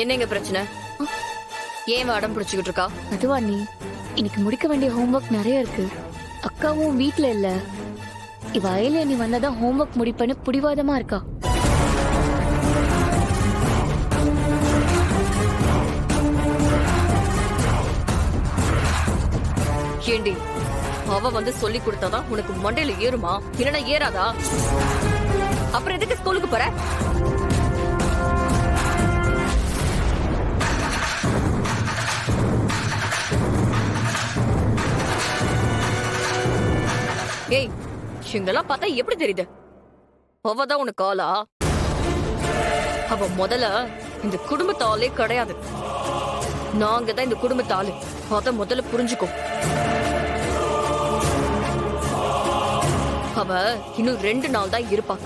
என்னங்க பிரச்சனை? ஏன் அடம் பிடிச்சுக்கிட்டு இருக்கா? அதுவா நீ இன்னைக்கு முடிக்க வேண்டிய ஹோம்ஒர்க் நிறைய இருக்கு. அக்காவும் வீட்ல இல்ல. இவ அயல நீ வந்தாதான் ஹோம்ஒர்க் முடிப்பேன்னு புடிவாதமா இருக்கா. ஏண்டி, அவ வந்து சொல்லி கொடுத்தாதான் உனக்கு மண்டையில ஏறுமா? இல்லனா ஏறாதா? அப்புறம் எதுக்கு ஸ்கூலுக்கு போற? ஏய், இங்கெல்லாம் பார்த்தா எப்படி தெரியுது? அவதான் உனக்கு ஆளா? அவ முதல்ல இந்த குடும்பத்தாலே கிடையாது. நாங்க தான் இந்த குடும்பத்தாளு. அத முதல்ல புரிஞ்சுக்கோ. அவ இன்னும் 2 நாள் தான் இருப்பா.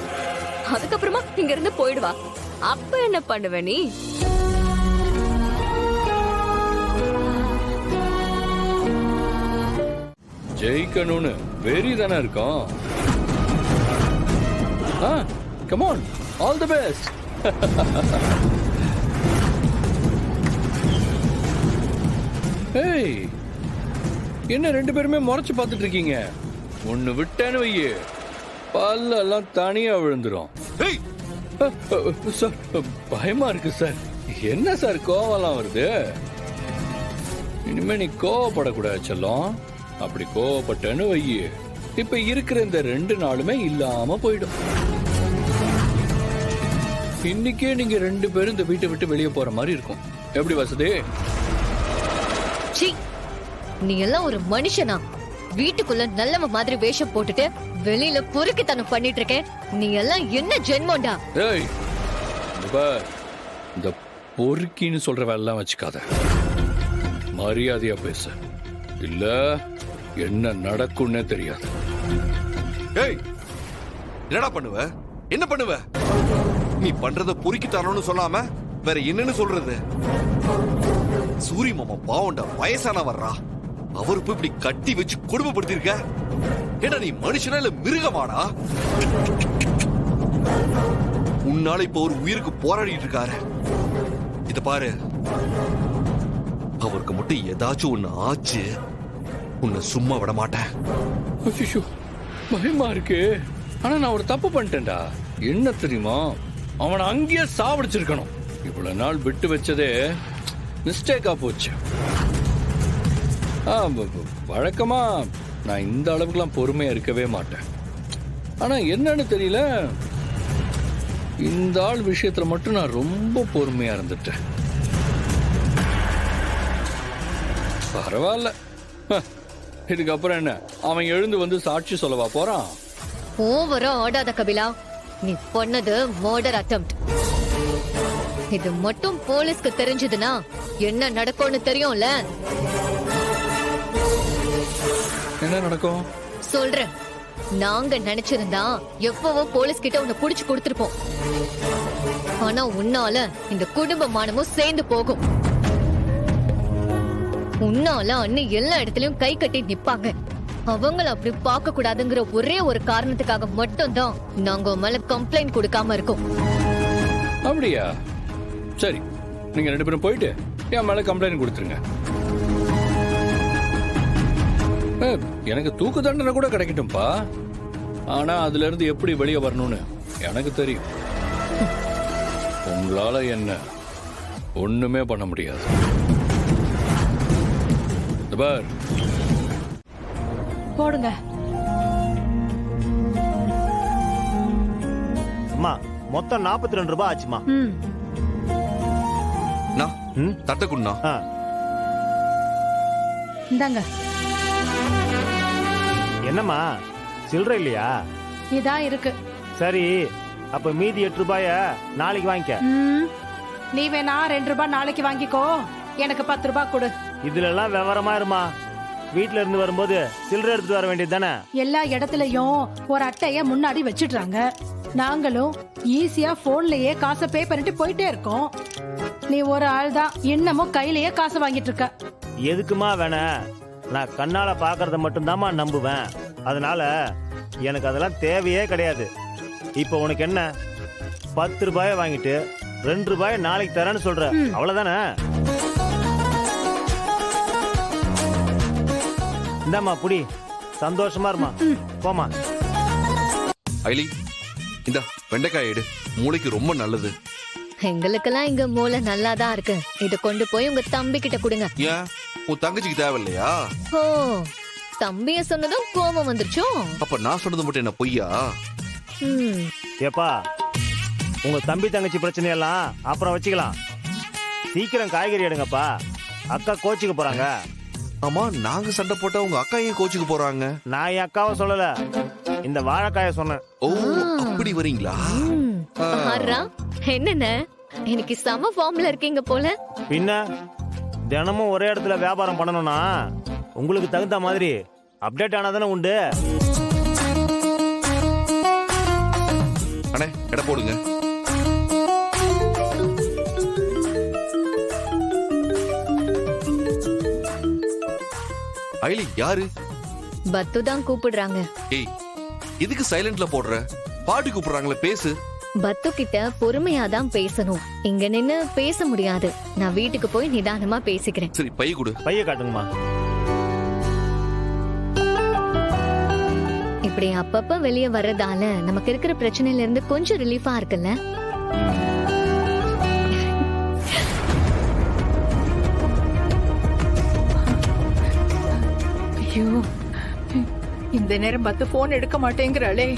அதுக்கப்புறமா இங்க இருந்து போயிடுவா. அப்ப என்ன பண்ணுவ நீ? ஜெயிக்கணும்னு வெறி தானே இருக்கும். Come on, all the best. ஏய், என்ன 2 பேருமே முறைச்சு பார்த்துட்டு இருக்கீங்க? ஒன்னு விட்டேன்னு வையே, பல்லெல்லாம் தனியா விழுந்துரும். சார், பயமா இருக்கு சார். என்ன சார் கோவம்லாம் வருது? இனிமே நீ கோவப்படக்கூடாது செல்லம். அப்படி கோவப்பட்டேன்னு வையே, இப்ப இருக்கிற இந்த 2 நாளுமே இல்லாம போயிடும். இன்னைக்கே நீங்க 2 பேரும் இந்த வீட்டை விட்டு வெளியே போற மாதிரி இருக்கும். எப்படி வசதி? நீ எல்லாம் ஒரு மனுஷனா? வீட்டுக்குள்ள நல்லவ மாதிரி வேஷம் போட்டுட்டு வெளியில பொறுக்கித்தனம் பண்ணிட்டு இருக்க. நீ எல்லாம் என்ன ஜென்மோண்டா? ஏய், இந்த பொறுக்கின்னு சொல்ற வேலைலாம் வச்சுக்காத. மரியாதையா பேச, இல்ல என்ன நடக்கும்னே தெரியாது. ஏய், என்னடா பண்ணுவ? என்ன பண்ணுவ? நீ பண்றத பொறுக்கி தரணும்னு சொல்லாம வேற என்னன்னு சொல்றது? சூரி மாமா பாவண்டா, வயசான வர்றா. அவருக்கு இப்படி கட்டி வச்சு குடும்பப்படுத்திருக்க. ஏன்னா நீ மனுஷனா இல்ல மிருகமாடா? உன்னால இப்ப ஒரு உயிருக்கு போராடிட்டு இருக்காரு. இத பாரு, அவருக்கு மட்டும் ஏதாச்சும் ஒண்ணு ஆச்சு, உன்னை சும்மா விட மாட்டேன். பயமா இருக்கு. ஆனா நான் ஒரு தப்பு பண்ணிட்டேன்டா. என்ன தெரியுமா? அவனை அங்கேயே சாவடிச்சிருக்கணும். இவ்வளவு நாள் விட்டு வச்சதே மிஸ்டேக்கா போச்சு. வழக்கமா நான் இந்த அளவுக்குலாம் பொறுமையா இருக்கவே மாட்டேன். ஆனா என்னன்னு தெரியல, இந்த ஆள் விஷயத்துல மட்டும் நான் ரொம்ப பொறுமையா இருந்துட்டேன். பரவாயில்ல, இதுக்கப்புறம் என்ன, அவன் எழுந்து வந்து சாட்சி சொல்லவா போறான்? ஓவரா ஆடாத கபிலா. நீ பண்ணது மர்டர் அட்டெம்ப்ட். இது மட்டும் போலீஸ்க்கு தெரிஞ்சதுன்னா என்ன நடக்கும்னு தெரியும்ல? என்ன நடக்கும் சொல்றேன். நாங்க நினைச்சிருந்தா எப்பவோ போலீஸ் கிட்ட உன்னை புடிச்சு கொடுத்திருப்போம். ஆனா உன்னால இந்த குடும்ப மானமும் சேர்ந்து போகும். உன்னால அண்ணி எல்லா இடத்துலயும் கை கட்டி நிப்பாங்க. அவங்கள அப்படி பார்க்க கூடாதுங்கிற ஒரே ஒரு காரணத்துக்காக மட்டும்தான் நாங்க மேல கம்ப்ளைண்ட் கொடுக்காம இருக்கோம். அப்படியா? சரி, நீங்க 2 பேரும் போயிட்டு என் மேல கம்ப்ளைண்ட் கொடுத்துருங்க. எனக்கு தூக்கு தண்டனை கூட கிடைக்கட்டும்பா. ஆனா அதுல இருந்து எப்படி வெளியே வரணும்னு எனக்கு தெரியும். உங்களால என்ன ஒண்ணுமே பண்ண முடியாது. போடுங்க. அம்மா, மொத்தம் 42 ரூபாய் ஆச்சுமா. தட்டக்குண்ணா இந்தாங்க. என்னம்மா, சில்லறை இல்லையா? இதான் இருக்கு. சரி, அப்ப மீதி 8 ரூபாய நாளைக்கு வாங்கிக்க. நீ வேணா 2 ரூபாய் நாளைக்கு வாங்கிக்கோ. எனக்கு 10 ரூபாய் கொடு. இதுல எல்லாம் விவரமா இருமா. வீட்டுல இருந்து வரும்போது சில்லறை எடுத்துட்டு வர வேண்டியது தானே? எல்லா இடத்துலயும் ஒரு அட்டைய முன்னாடி வச்சிடுறாங்க. நாங்களும் ஈஸியா போன்லயே காசை பே பண்ணிட்டு போயிட்டே இருக்கோம். நீ ஒரு ஆள் தான் இன்னமும் கையிலேயே காசு வாங்கிட்டு இருக்க. எதுக்குமா வேண? நான் கண்ணால பாக்குறத மட்டும்தாம்மா நம்புவேன். அதனால எனக்கு அதெல்லாம் தேவையே கிடையாது. இப்ப உனக்கு என்ன, 10 ரூபாய வாங்கிட்டு ரூபாய் நாளைக்கு தரேன்னு சொல்ற அவ்வளவுதானே? இந்தாம்மா புடி, சந்தோஷமா இருமா. போமா. ஐலி இந்த வெண்டைக்காய் எடு, மூளைக்கு ரொம்ப நல்லது. எங்களுக்கெல்லாம் இங்க மூளை நல்லாதான் இருக்கு. இத கொண்டு போய் உங்க தம்பி கிட்ட கொடுங்க. ஏன் உன் தங்கச்சிக்கு தேவையில்லையா? ஓ, தம்பிய சொன்னதும் கோபம் வந்துருச்சோ? அப்ப நான் சொன்னது மட்டும் என்ன பொய்யா? ம், ஏப்பா, உங்க தம்பி தங்கச்சி பிரச்சனையெல்லாம் அப்புறம் வச்சுக்கலாம். சீக்கிரம் காய்கறி எடுங்கப்பா, அக்கா கோச்சிக்க போறாங்க. ஆமா, நாங்க சண்டை போட்டா உங்க அக்கா ஏன் கோச்சுக்கு போறாங்க? நான் என் அக்காவை சொல்லல, இந்த வாழைக்காய சொன்னேன். ஓ, அப்படி வரீங்களா? ம். பாருடா, என்னென்ன இன்னைக்கு செம ஃபார்ம்ல இருக்கீங்க போல. பின்ன தினமும் ஒரே இடத்துல வியாபாரம் பண்ணணும்னா உங்களுக்கு தகுந்த மாதிரி அப்டேட் ஆனாதானே உண்டு. அண்ணே எடை போடுங்க. ஐலி யாரு? பத்து தான் கூப்பிடுறாங்க. ஏய், எதுக்கு சைலண்ட்ல போடுற? பாட்டி கூப்பிடுறாங்களே, பேசு. பத்து கிட்ட பொறுமையா தான் பேசணும். இங்க நின்னு பேச முடியாது. நான் வீட்டுக்கு போய் நிதானமா பேசிக்கிறேன். சரி, பை கொடு. பைய காட்டுங்கம்மா. இப்படி அப்பப்ப வெளியே வர்றதால நமக்கு இருக்கிற பிரச்சனையில இருந்து கொஞ்சம் ரிலீஃபா இருக்குல்ல. ஐயோ, இந்த நேரம் பார்த்து போன் எடுக்க மாட்டேங்கிறாளே.